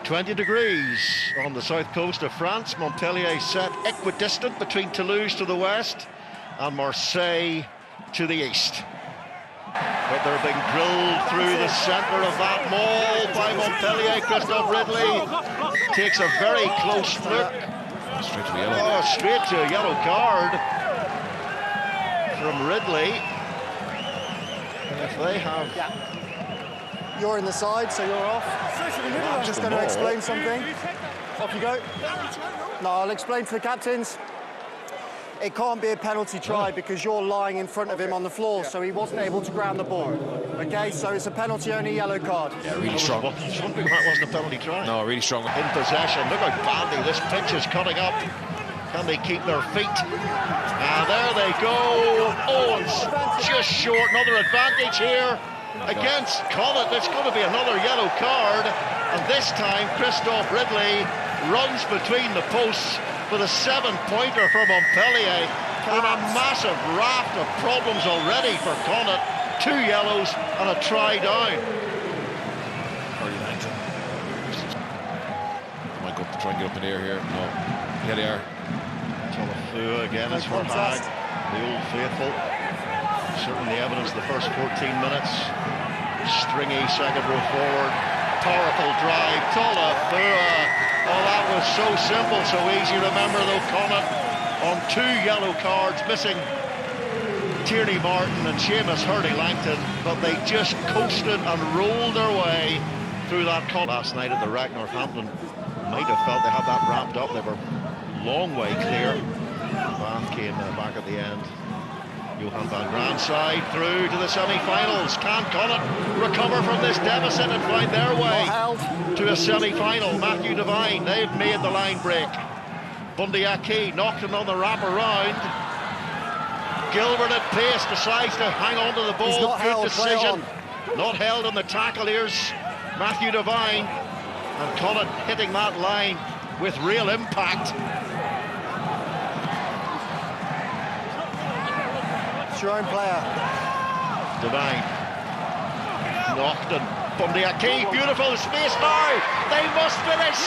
20 degrees on the south coast of France. Montpellier set equidistant between Toulouse to the west and Marseille to the east. But they're being drilled through the centre of that maul by Montpellier. Christophe Ridley takes a very close look. Straight to the yellow. Oh, straight to a yellow card from Ridley. And if they have... You're in the side, so you're off. I'm just going to explain something. Off you go. No, I'll explain to the captains. It can't be a penalty try because you're lying in front of him on the floor, so he wasn't able to ground the ball. Okay, so it's a penalty, only yellow card. Yeah, really strong. I was wondering why it wasn't a penalty try. No, really strong. In possession. Look how badly this pitch is cutting up. Can they keep their feet? And there they go. Oh, it's just short. Another advantage here against Connacht. It's going to be another yellow card. And this time, Christophe Ridley runs between the posts with a 7-pointer for Montpellier. And a massive raft of problems already for Connacht. 2 yellows and a try down. Might go try and get up in the air here. No. Here they are. Tolafua again is for Hag, the old faithful. Certainly evidence the first 14 minutes. Stringy second row forward. Powerful drive. Tolafua. Oh, that was so simple, so easy. Remember though, Connacht on 2 yellow cards, missing Tierney Martin and Seamus Hurley-Langton, but they just coasted and rolled their way through that last night at the Rec. Northampton might have felt they had that wrapped up. They were long way clear. Bath came back at the end. Johan van Graan side through to the semi-finals. Can Connacht recover from this deficit and find their way to a semi-final? Matthew Devine, they've made the line break. Bundy Aki knocked him on the wrap around. Gilbert at pace decides to hang on to the ball. Good decision. Not held on the tackle. Here's Matthew Devine. And Connacht hitting that line with real impact. Your own player. Devine. Naughton. Bundy Aki. Beautiful space now. They must finish.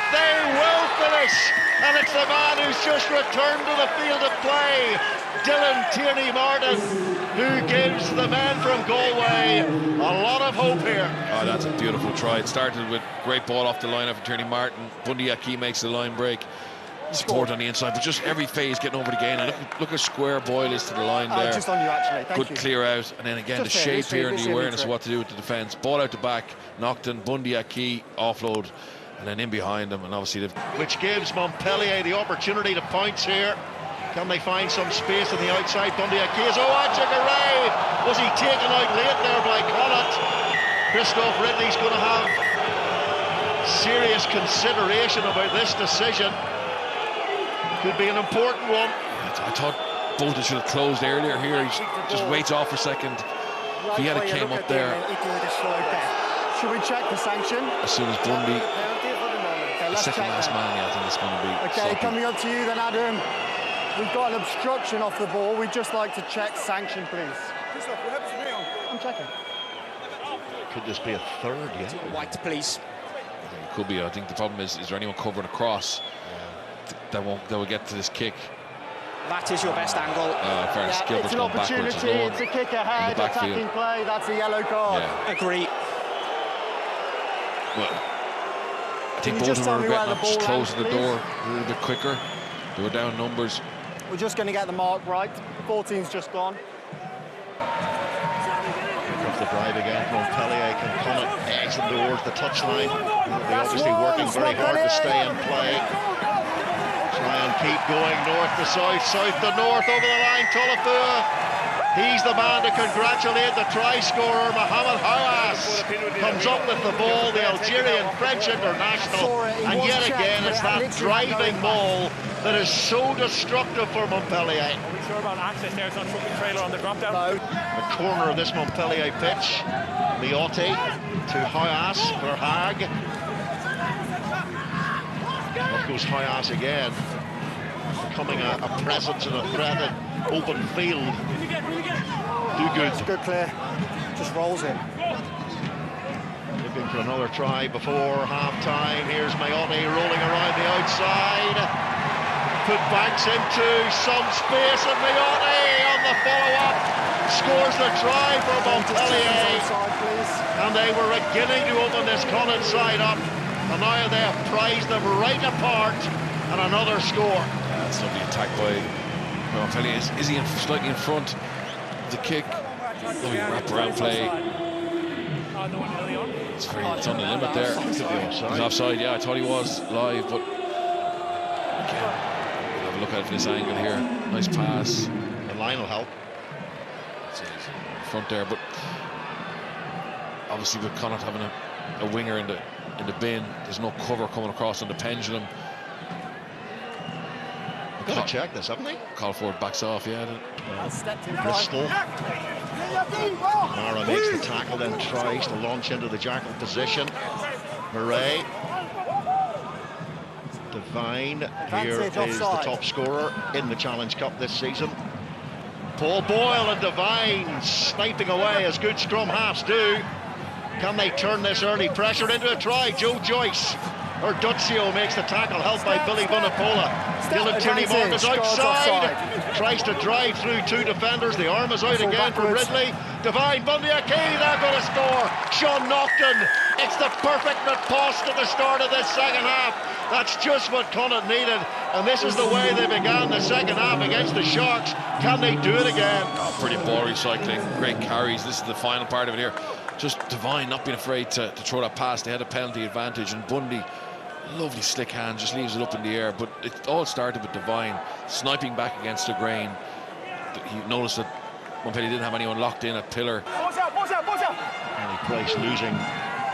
They will finish. And it's the man who's just returned to the field of play. Dylan Tierney Martin, who gives the men from Galway a lot of hope here. Oh, that's a beautiful try. It started with great ball off the line after Tierney Martin. Bundy Aki makes the line break. Support on the inside, but just every phase getting over the gain. And look how square Boyle is to the line there. Just on you, actually. Thank Good you. clear out, and then again just the shape here and the awareness of what to do with the defence. Ball out the back, Naughton, Bundy Aki, offload, and then in behind them, and obviously which gives Montpellier the opportunity to pounce here. Can they find some space on the outside? Bundy Aki is Achagaray. Was he taken out late there by Connacht? Christophe Ridley's going to have serious consideration about this decision. Could be an important one. I thought Bolton should have closed earlier here. He just waits off for a second. If he had came up there. Should we check the sanction? As soon as Bundy, the second last man, I think it's going to be. Okay, coming up to you then, Adam. We've got an obstruction off the ball. We'd just like to check sanction, please. I'm checking. Could this be a third? Yeah. White, please. It could be. I think the problem is there anyone covering across? That will get to this kick. That is your best angle. Fairness, Yeah, Gilbert's it's an gone backwards. opportunity. It's a kick ahead, attacking play. That's a yellow card. Yeah. Agree. Well, I think Bolton were regretting just closing the door a little bit quicker. They were down numbers. We're just going to get the mark right. 14's just gone. Off the drive again. Montpellier can Connacht edge them towards the touchline. They're obviously working very hard to stay in play. Try and keep going north to south, south to north over the line. Tolafua. He's the man to congratulate the try scorer. Mohamed Hawass comes up with the ball, the Algerian French international. And yet again, it's that driving ball that is so destructive for Montpellier. Are we sure about access there? It's not truck and trailer on the drop down. No. The corner of this Montpellier pitch. Liotti to Hawass for Hag. Up goes Hawass again. Becoming a presence and a threat at open field. Do good. Good clear. Just rolls it. Looking for another try before half-time. Here's Mayotte rolling around the outside. Put Banks into some space, and Mayotte on the follow-up scores the try for Montpellier. And they were beginning to open this Connacht side up, and now they have prized them right apart, and another score. That's lovely attack by Montpellier. Is he slightly in front of the kick? Lovely wrap-around play. It's on the limit there. He's offside, yeah, I thought he was live, but again, we'll have a look at it from this angle here. Nice pass. The line will help. Front there, but obviously with Connacht having a winger in the bin, there's no cover coming across on the pendulum. They've got to check this, haven't they? Call forward backs off, yeah. Bristol. Mara makes the tackle, then tries to launch into the jackal position. Murray. Devine here is the top scorer in the Challenge Cup this season. Paul Boyle and Devine sniping away as good scrum halves do. Can they turn this early pressure into a try? Joe Joyce or Duccio makes the tackle, helped by Billy Vunipola. Dylan Tierney-Marcus outside, tries to drive through two defenders. The arm is out again for Ridley. Devine, Bundyaki, they're going to score. Sean Naughton, it's the perfect riposte at the start of this second half. That's just what Connacht needed, and this is the way they began the second half against the Sharks. Can they do it again? Oh, pretty ball recycling, great carries. This is the final part of it here. Just Devine not being afraid to throw that pass. They had a penalty advantage, and Bundy, lovely slick hand, just leaves it up in the air. But it all started with Devine sniping back against the grain. He noticed that Montpellier didn't have anyone locked in at pillar. Andy Price losing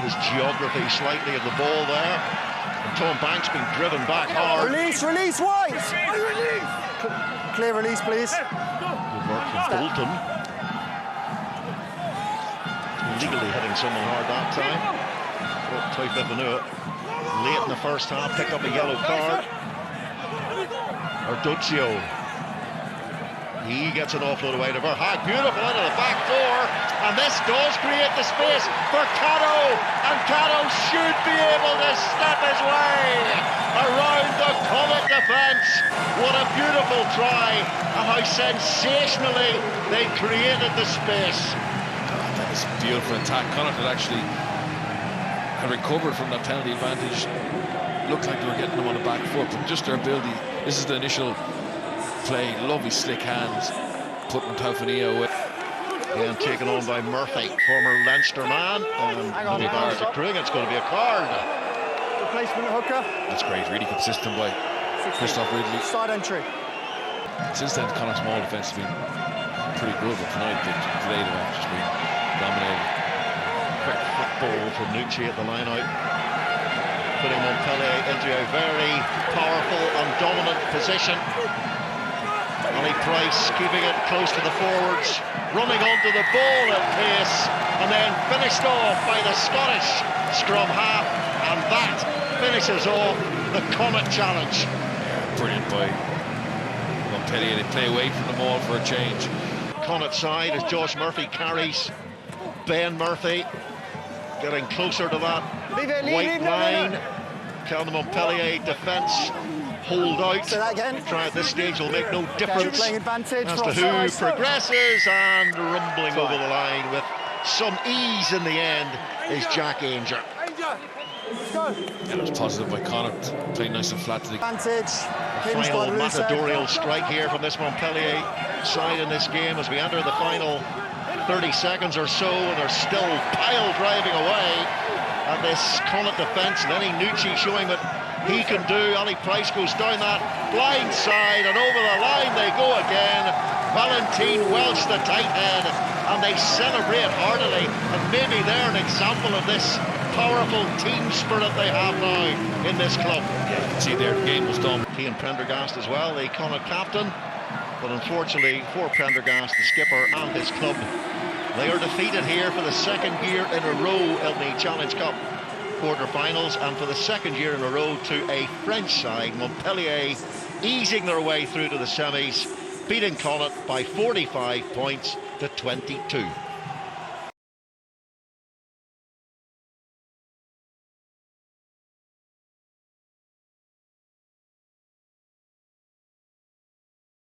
his geography slightly of the ball there. And Tom Banks being driven back hard. Release, White! Clear release, please. Good work from Bolton. Legally hitting someone hard that time. Type Ivanua, late in the first half, picked up a yellow card. Duccio. He gets an offload away to Verhaag. Beautiful into the back door. And this does create the space for Cato. And Cato should be able to step his way around the Connacht defence. What a beautiful try. And how sensationally they created the space. That was a beautiful attack. Connacht had recovered from that penalty advantage. Looked like they were getting them on the back foot, but just their ability. This is the initial play. Lovely slick hands, putting Taufania away. Again taken on by Murphy, former Leinster man. And the guards accruing. It's going to be a card. Replacement hooker. That's great. Really consistent by Christoph Ridley. Side entry. Since then, Connacht's small defence has been pretty good, but tonight they've just been dominated. Quick football from Nucci at the line out, putting Montpellier into a very powerful and dominant position. Ali Price keeping it close to the forwards, running onto the ball at pace, and then finished off by the Scottish scrum half, and that finishes off the Connacht challenge. Brilliant by Montpellier. They play away from the ball for a change. Connacht side as Josh Murphy carries Ben Murphy, getting closer to that white line. Can the Montpellier defence hold out? Try at this stage will make no difference as to who progresses, and rumbling over the line with some ease in the end is Jack Ainger. Yeah, it was positive by Connacht, playing nice and flat to the final matadorial strike here from this Montpellier side in this game as we enter the final 30 seconds or so, and they're still pile driving away at this Connacht defence. Lenny Nucci showing what he can do. Ali Price goes down that blind side, and over the line they go again. Valentine Welch, the tight head, and they celebrate heartily, and maybe they're an example of this powerful team spirit they have now in this club. Yeah, you can see there the game was done. Ian Prendergast as well, the Connacht captain, but unfortunately for Prendergast, the skipper and his club, they are defeated here for the second year in a row in the Challenge Cup quarter-finals, and for the second year in a row to a French side. Montpellier easing their way through to the semis, beating Connacht by 45 points to 22.